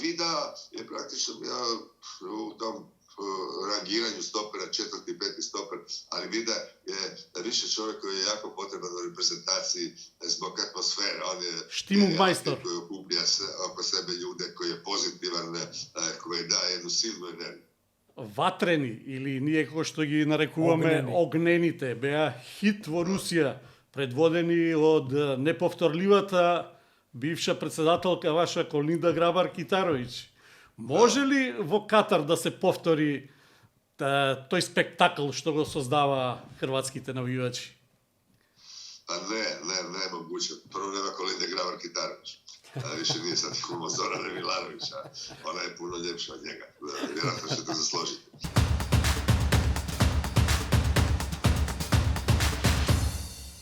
Vida je praktično u tom rangiranju stopera, 4. i 5. stoper, ali Vida je više čovjek koji je jako potreban u reprezentaciji zbog atmosfere. On je Štimungmajstor koji okuplja oko sebe ljude, koji je pozitivan, koji daje jednu silnu energiju. Ватрени, или ние кој што ги нарекуваме огнените, беа хит во Русија, предводени од неповторливата бивша председателка ваша Колинда Грабар-Китаровиќ. Може ли во Катар да се повтори тој спектакл што го создава хрватските навивачи? Pa ne moguće. Prvo nema Kolinde Grabar-Kitarović. Više nije sad imamo Zorana Milanovića. Ona je puno ljepša od njega.